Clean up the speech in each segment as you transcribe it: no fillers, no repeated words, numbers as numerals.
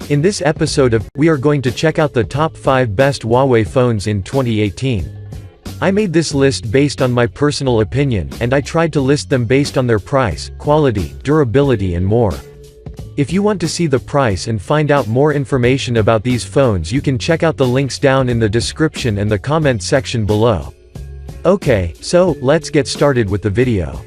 In this episode we are going to check out the top 5 best Huawei phones in 2018. I made this list based on my personal opinion, and I tried to list them based on their price, quality, durability and more. If you want to see the price and find out more information about these phones, you can check out the links down in the description and the comment section below. Okay, so let's get started with the video.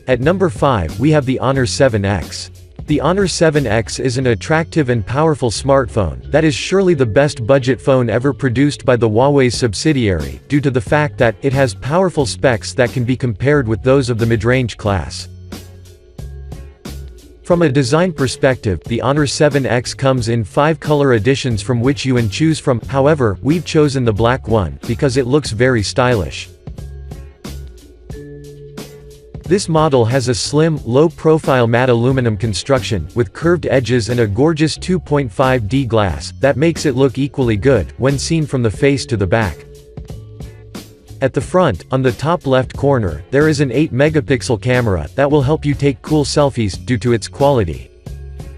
At number 5 we have the Honor 7X. The Honor 7X is an attractive and powerful smartphone that is surely the best budget phone ever produced by the Huawei subsidiary, due to the fact that it has powerful specs that can be compared with those of the mid-range class. From a design perspective, the Honor 7X comes in 5 color editions from which you can choose from. However, we've chosen the black one because it looks very stylish. This model has a slim, low-profile matte aluminum construction, with curved edges and a gorgeous 2.5D glass, that makes it look equally good, when seen from the face to the back. At the front, on the top left corner, there is an 8-megapixel camera that will help you take cool selfies, due to its quality.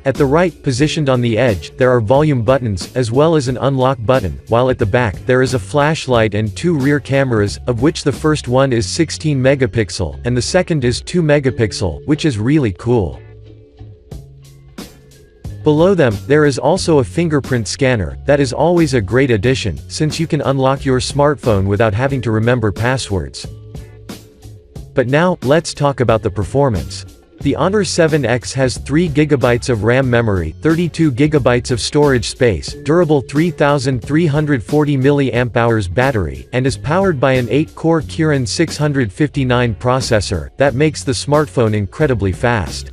At the right, positioned on the edge, there are volume buttons, as well as an unlock button, while at the back, there is a flashlight and 2 rear cameras, of which the first one is 16 megapixel, and the second is 2 megapixel, which is really cool. Below them, there is also a fingerprint scanner, that is always a great addition, since you can unlock your smartphone without having to remember passwords. But now, let's talk about the performance. The Honor 7X has 3 GB of RAM memory, 32 GB of storage space, durable 3340 mAh battery, and is powered by an 8-core Kirin 659 processor, that makes the smartphone incredibly fast.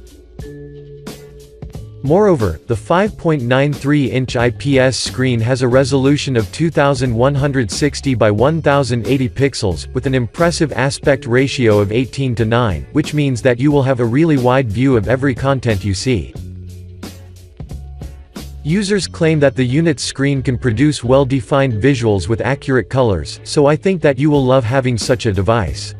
Moreover, the 5.93-inch IPS screen has a resolution of 2160 by 1080 pixels, with an impressive aspect ratio of 18:9, which means that you will have a really wide view of every content you see. Users claim that the unit's screen can produce well-defined visuals with accurate colors, so I think that you will love having such a device.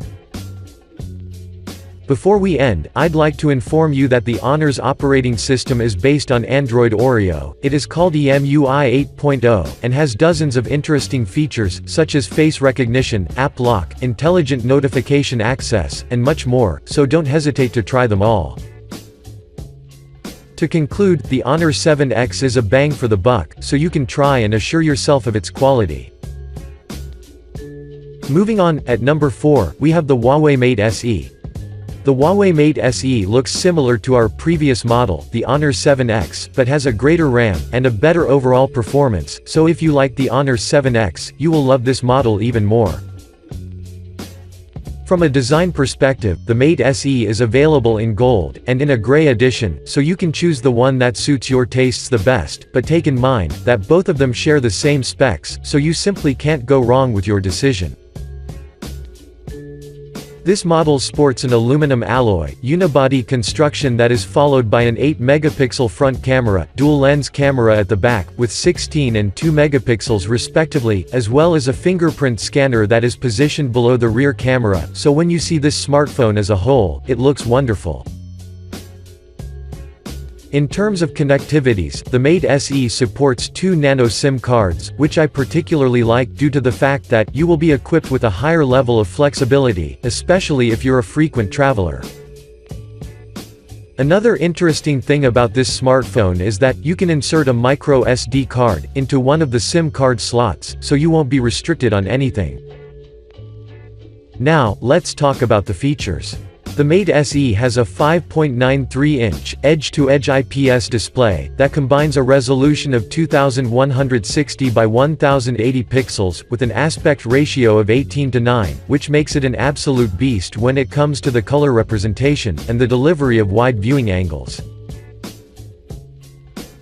Before we end, I'd like to inform you that the Honor's operating system is based on Android Oreo. It is called EMUI 8.0, and has dozens of interesting features, such as face recognition, app lock, intelligent notification access, and much more, so don't hesitate to try them all. To conclude, the Honor 7X is a bang for the buck, so you can try and assure yourself of its quality. Moving on, at number 4, we have the Huawei Mate SE. The Huawei Mate SE looks similar to our previous model, the Honor 7X, but has a greater RAM, and a better overall performance, so if you like the Honor 7X, you will love this model even more. From a design perspective, the Mate SE is available in gold, and in a gray edition, so you can choose the one that suits your tastes the best, but take in mind, that both of them share the same specs, so you simply can't go wrong with your decision. This model sports an aluminum alloy, unibody construction that is followed by an 8-megapixel front camera, dual-lens camera at the back, with 16 and 2 megapixels respectively, as well as a fingerprint scanner that is positioned below the rear camera, so when you see this smartphone as a whole, it looks wonderful. In terms of connectivities, the Mate SE supports 2 nano SIM cards, which I particularly like due to the fact that you will be equipped with a higher level of flexibility, especially if you're a frequent traveler. Another interesting thing about this smartphone is that you can insert a micro SD card into one of the SIM card slots, so you won't be restricted on anything. Now, let's talk about the features. The Mate SE has a 5.93-inch, edge-to-edge IPS display, that combines a resolution of 2160 by 1080 pixels, with an aspect ratio of 18:9, which makes it an absolute beast when it comes to the color representation, and the delivery of wide viewing angles.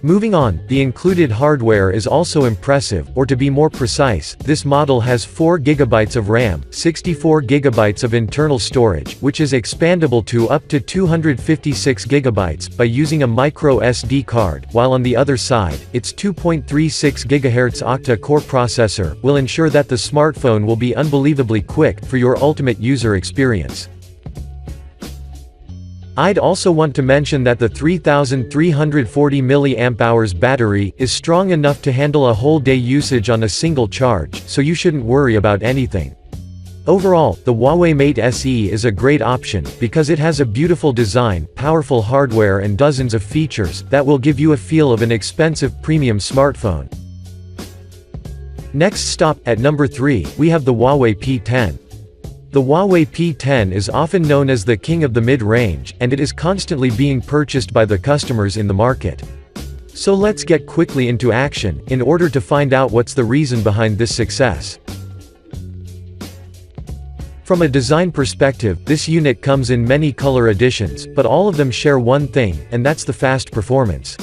Moving on, the included hardware is also impressive, or to be more precise, this model has 4 GB of RAM, 64 GB of internal storage, which is expandable to up to 256 GB, by using a micro SD card, while on the other side, its 2.36 GHz octa-core processor will ensure that the smartphone will be unbelievably quick, for your ultimate user experience. I'd also want to mention that the 3340 mAh battery is strong enough to handle a whole day usage on a single charge, so you shouldn't worry about anything. Overall, the Huawei Mate SE is a great option, because it has a beautiful design, powerful hardware and dozens of features that will give you a feel of an expensive premium smartphone. Next stop, at number 3, we have the Huawei P10. The Huawei P10 is often known as the king of the mid-range, and it is constantly being purchased by the customers in the market. So let's get quickly into action, in order to find out what's the reason behind this success. From a design perspective, this unit comes in many color editions, but all of them share one thing, and that's the fast performance.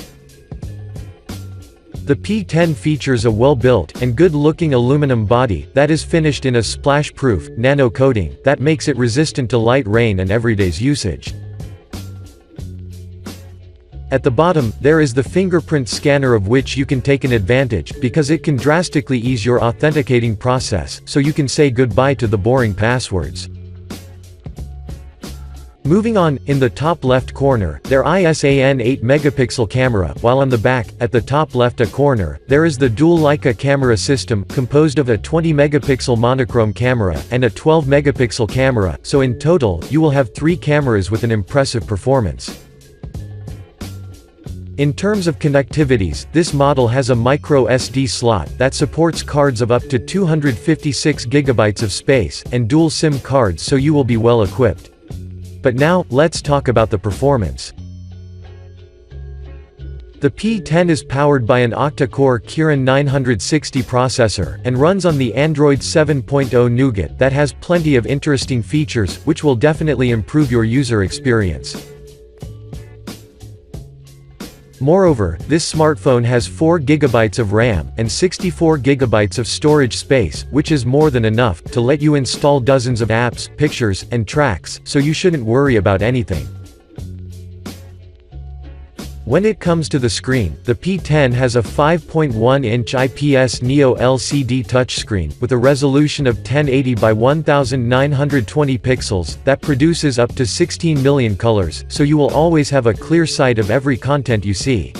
The P10 features a well-built and good-looking aluminum body that is finished in a splash-proof, nano coating that makes it resistant to light rain and everyday's usage. At the bottom, there is the fingerprint scanner, of which you can take an advantage, because it can drastically ease your authenticating process, so you can say goodbye to the boring passwords. Moving on, in the top left corner, there is an 8-megapixel camera, while on the back, at the top left corner, there is the dual Leica camera system, composed of a 20-megapixel monochrome camera, and a 12-megapixel camera, so in total, you will have 3 cameras with an impressive performance. In terms of connectivities, this model has a micro SD slot that supports cards of up to 256 GB of space, and dual SIM cards, so you will be well equipped. But now, let's talk about the performance. The P10 is powered by an octa-core Kirin 960 processor, and runs on the Android 7.0 Nougat that has plenty of interesting features, which will definitely improve your user experience. Moreover, this smartphone has 4 GB of RAM, and 64 GB of storage space, which is more than enough to let you install dozens of apps, pictures, and tracks, so you shouldn't worry about anything. When it comes to the screen, the P10 has a 5.1-inch IPS Neo LCD touchscreen, with a resolution of 1080 by 1920 pixels, that produces up to 16 million colors, so you will always have a clear sight of every content you see.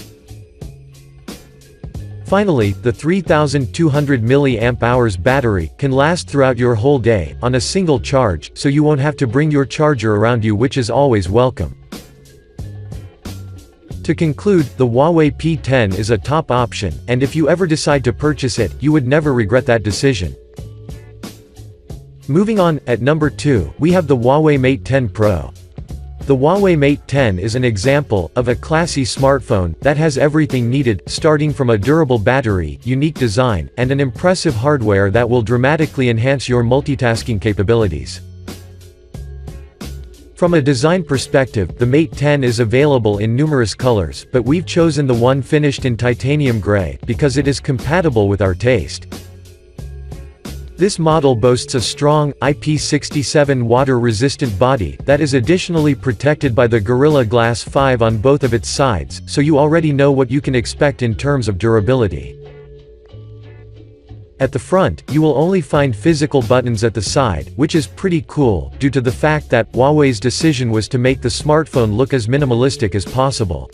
Finally, the 3200 mAh battery can last throughout your whole day, on a single charge, so you won't have to bring your charger around you, which is always welcome. To conclude, the Huawei P10 is a top option, and if you ever decide to purchase it, you would never regret that decision. Moving on, at number 2, we have the Huawei Mate 10 Pro. The Huawei Mate 10 is an example of a classy smartphone that has everything needed, starting from a durable battery, unique design, and an impressive hardware that will dramatically enhance your multitasking capabilities. From a design perspective, the Mate 10 is available in numerous colors, but we've chosen the one finished in titanium gray, because it is compatible with our taste. This model boasts a strong, IP67 water-resistant body, that is additionally protected by the Gorilla Glass 5 on both of its sides, so you already know what you can expect in terms of durability. At the front, you will only find physical buttons at the side, which is pretty cool, due to the fact that Huawei's decision was to make the smartphone look as minimalistic as possible.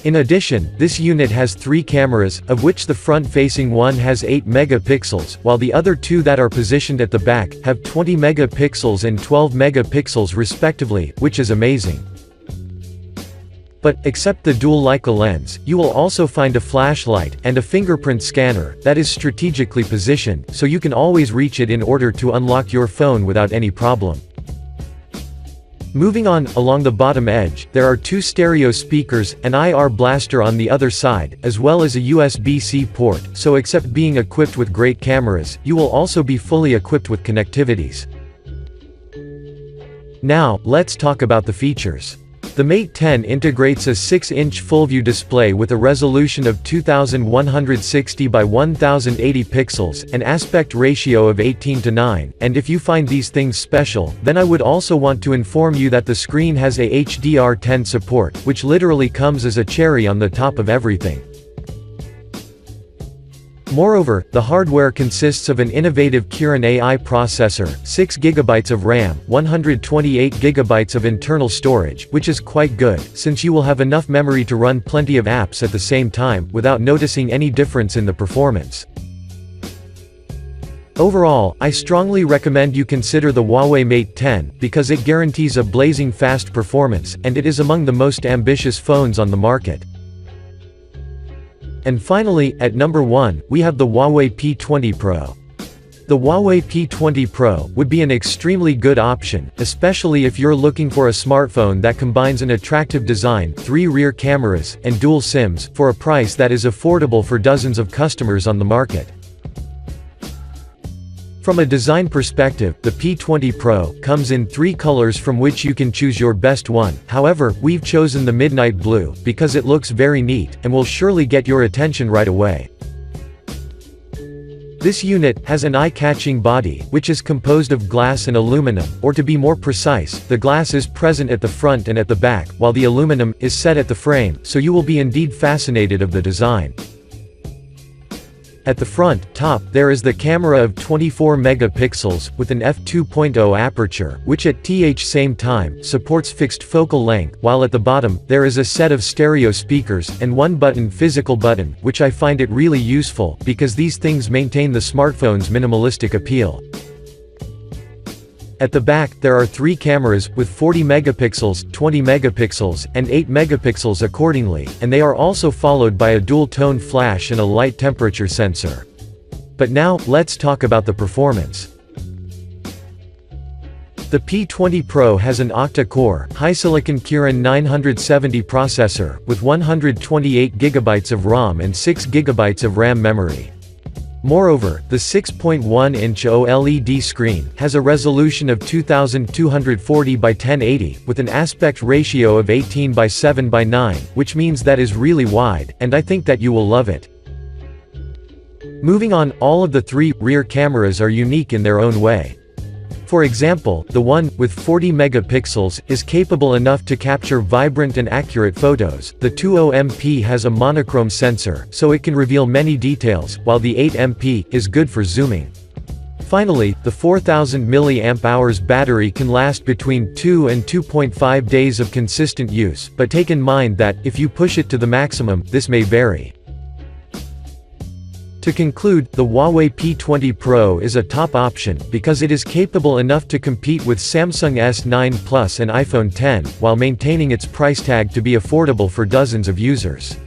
In addition, this unit has 3 cameras, of which the front-facing one has 8 megapixels, while the other 2 that are positioned at the back have 20 megapixels and 12 megapixels respectively, which is amazing. But, except the dual Leica lens, you will also find a flashlight, and a fingerprint scanner, that is strategically positioned, so you can always reach it in order to unlock your phone without any problem. Moving on, along the bottom edge, there are 2 stereo speakers, an IR blaster on the other side, as well as a USB-C port, so except being equipped with great cameras, you will also be fully equipped with connectivities. Now, let's talk about the features. The Mate 10 integrates a 6-inch full-view display with a resolution of 2160 by 1080 pixels, an aspect ratio of 18:9, and if you find these things special, then I would also want to inform you that the screen has a HDR10 support, which literally comes as a cherry on the top of everything. Moreover, the hardware consists of an innovative Kirin AI processor, 6GB of RAM, 128GB of internal storage, which is quite good, since you will have enough memory to run plenty of apps at the same time, without noticing any difference in the performance. Overall, I strongly recommend you consider the Huawei Mate 10, because it guarantees a blazing fast performance, and it is among the most ambitious phones on the market. And finally, at number 1, we have the Huawei P20 Pro. The Huawei P20 Pro would be an extremely good option, especially if you're looking for a smartphone that combines an attractive design, 3 rear cameras, and dual SIMs, for a price that is affordable for dozens of customers on the market. From a design perspective, the P20 Pro comes in 3 colors from which you can choose your best one. However, we've chosen the midnight blue, because it looks very neat, and will surely get your attention right away. This unit has an eye-catching body, which is composed of glass and aluminum, or to be more precise, the glass is present at the front and at the back, while the aluminum is set at the frame, so you will be indeed fascinated of the design. At the front, top, there is the camera of 24 megapixels, with an f2.0 aperture, which at the same time, supports fixed focal length, while at the bottom, there is a set of stereo speakers, and one physical button, which I find it really useful, because these things maintain the smartphone's minimalistic appeal. At the back, there are 3 cameras, with 40 megapixels, 20 megapixels, and 8 megapixels accordingly, and they are also followed by a dual-tone flash and a light temperature sensor. But now, let's talk about the performance. The P20 Pro has an octa-core, high-silicon Kirin 970 processor, with 128GB of ROM and 6GB of RAM memory. Moreover, the 6.1-inch OLED screen has a resolution of 2240 by 1080, with an aspect ratio of 18 by 7 by 9, which means that is really wide, and I think that you will love it. Moving on, all of the 3 rear cameras are unique in their own way. For example, the one, with 40 megapixels, is capable enough to capture vibrant and accurate photos. The 20MP has a monochrome sensor, so it can reveal many details, while the 8MP is good for zooming. Finally, the 4000 mAh battery can last between 2 and 2.5 days of consistent use, but take in mind that, if you push it to the maximum, this may vary. To conclude, the Huawei P20 Pro is a top option, because it is capable enough to compete with Samsung S9 Plus and iPhone X, while maintaining its price tag to be affordable for dozens of users.